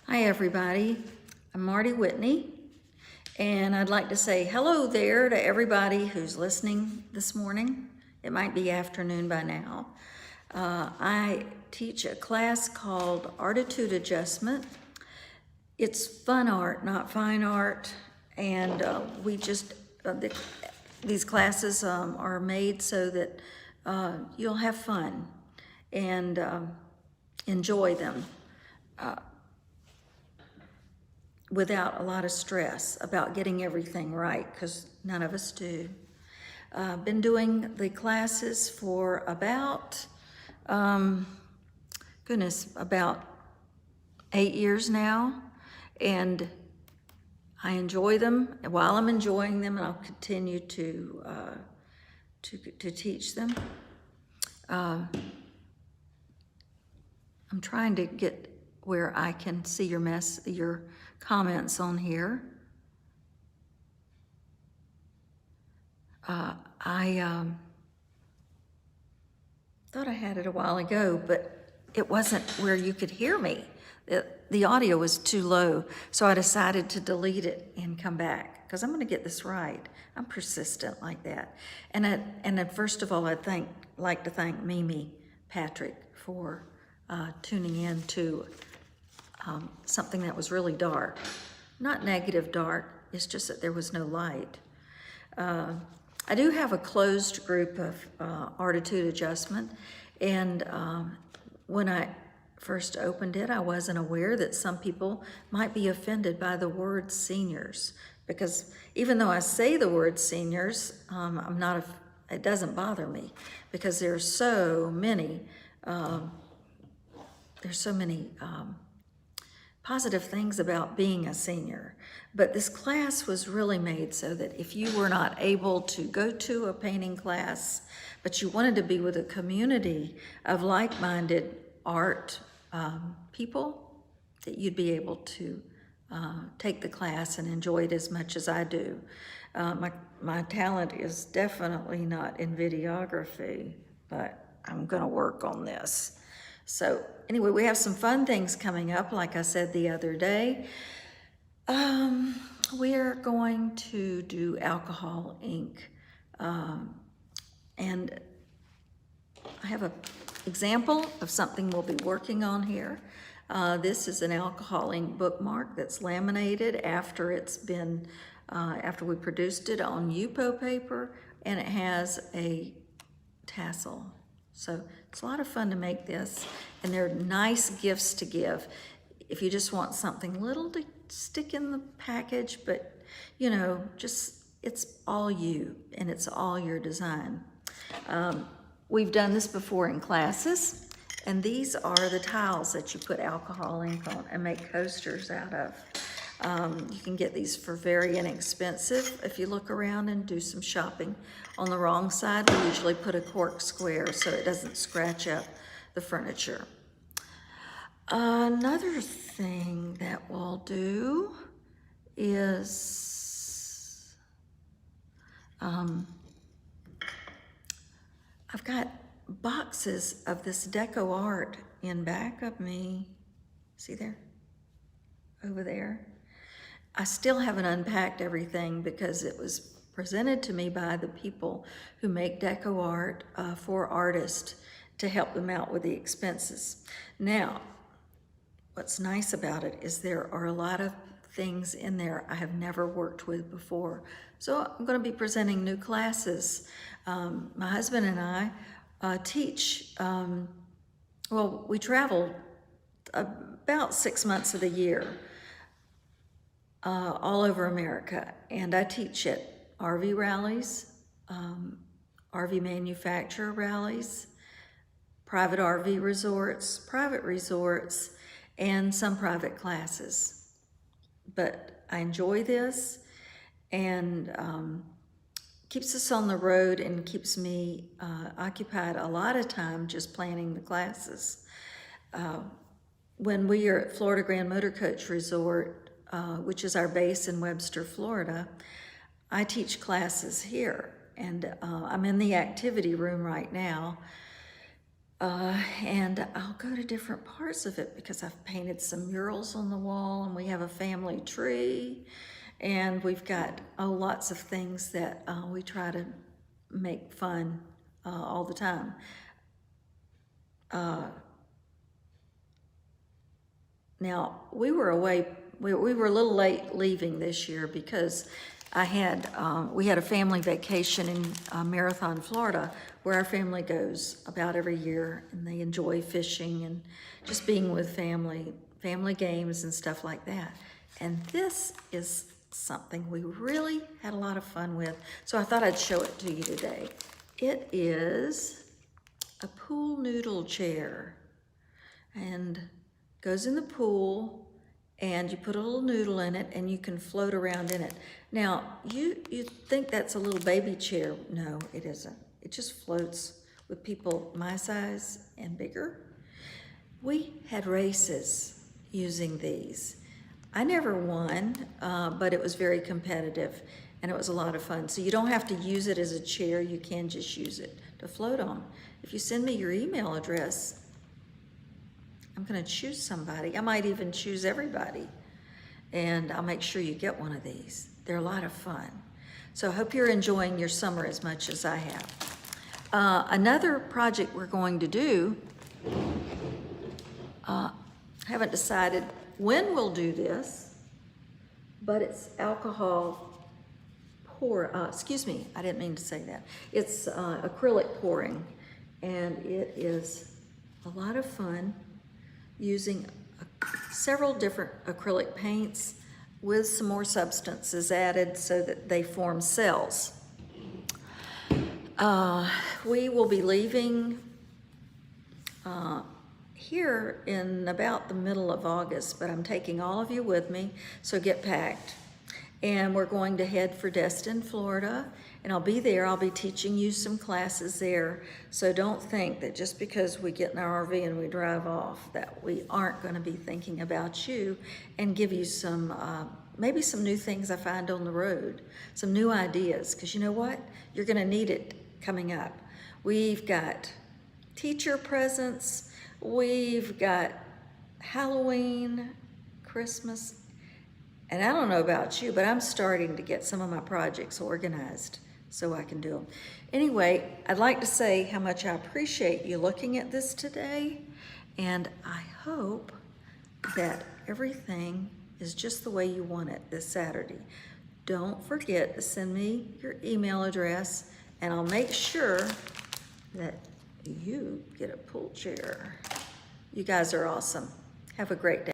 Hi everybody, I'm Marty Whitney, and I'd like to say hello there to everybody who's listening this morning. It might be afternoon by now. I teach a class called ARTITUDE Adjustment. It's fun art, not fine art, and these classes are made so that you'll have fun and enjoy them without a lot of stress about getting everything right, because none of us do. Been doing the classes for about, about 8 years now, and I enjoy them. And while I'm enjoying them, I'll continue to teach them. I'm trying to get where I can see your comments on here. I thought I had it a while ago, but it wasn't where you could hear me. The audio was too low, so I decided to delete it and come back, because I'm going to get this right. I'm persistent like that. And first of all, I'd like to thank Mimi Patrick for tuning in to something that was really dark. Not negative dark, it's just that there was no light. I do have a closed group of ARTITUDE Adjustment, and when I first opened it, I wasn't aware that some people might be offended by the word seniors, because even though I say the word seniors, it doesn't bother me, because there's so many positive things about being a senior. But this class was really made so that if you were not able to go to a painting class, but you wanted to be with a community of like-minded art people, that you'd be able to take the class and enjoy it as much as I do. My talent is definitely not in videography, but I'm gonna work on this. So anyway, we have some fun things coming up. Like I said the other day, we're going to do alcohol ink. And I have an example of something we'll be working on here. This is an alcohol ink bookmark that's laminated after it's been, after we produced it on UPO paper, and it has a tassel. So it's a lot of fun to make this, and they're nice gifts to give if you just want something little to stick in the package, but you know, just it's all you and it's all your design. We've done this before in classes, and these are the tiles that you put alcohol ink on and make coasters out of. You can get these for very inexpensive. If you look around and do some shopping. On the wrong side, we usually put a cork square so it doesn't scratch up the furniture. Another thing that we'll do is, I've got boxes of this deco art in back of me. See there? Over there. I still haven't unpacked everything because it was presented to me by the people who make deco art for artists to help them out with the expenses. Now, what's nice about it is there are a lot of things in there I have never worked with before. So I'm going to be presenting new classes. My husband and I teach, well, we travel about 6 months of the year all over America, and I teach at RV rallies, RV manufacturer rallies, private RV resorts, private resorts, and some private classes. But I enjoy this, and keeps us on the road and keeps me occupied a lot of time just planning the classes. When we are at Florida Grand Motor Coach Resort, which is our base in Webster, Florida, I teach classes here, and I'm in the activity room right now. And I'll go to different parts of it because I've painted some murals on the wall, and we have a family tree, and we've got lots of things that we try to make fun all the time. Now, we were away, we were a little late leaving this year because we had a family vacation in Marathon, Florida, where our family goes about every year, and they enjoy fishing and just being with family games and stuff like that. And this is something we really had a lot of fun with, so I thought I'd show it to you today. It is a pool noodle chair, and goes in the pool, and you put a little noodle in it, and you can float around in it. Now, you think that's a little baby chair. No, it isn't. It just floats with people my size and bigger. We had races using these. I never won, but it was very competitive, and it was a lot of fun. So you don't have to use it as a chair. You can just use it to float on. If you send me your email address, I'm going to choose somebody. I might even choose everybody, and I'll make sure you get one of these. They're a lot of fun. So I hope you're enjoying your summer as much as I have. Another project we're going to do, haven't decided when we'll do this, but it's alcohol excuse me, I didn't mean to say that. It's acrylic pouring, and it is a lot of fun using several different acrylic paints with some more substances added so that they form cells. We will be leaving here in about the middle of August, but I'm taking all of you with me, so get packed. And we're going to head for Destin, Florida, and I'll be there. I'll be teaching you some classes there. So don't think that just because we get in our RV and we drive off that we aren't going to be thinking about you and give you some, maybe some new things I find on the road, some new ideas, because you know what? You're going to need it coming up. We've got teacher presents, we've got Halloween, Christmas, and I don't know about you, but I'm starting to get some of my projects organized so I can do them. Anyway, I'd like to say how much I appreciate you looking at this today, and I hope that everything is just the way you want it this Saturday. Don't forget to send me your email address, and I'll make sure that you get a pool chair. You guys are awesome. Have a great day.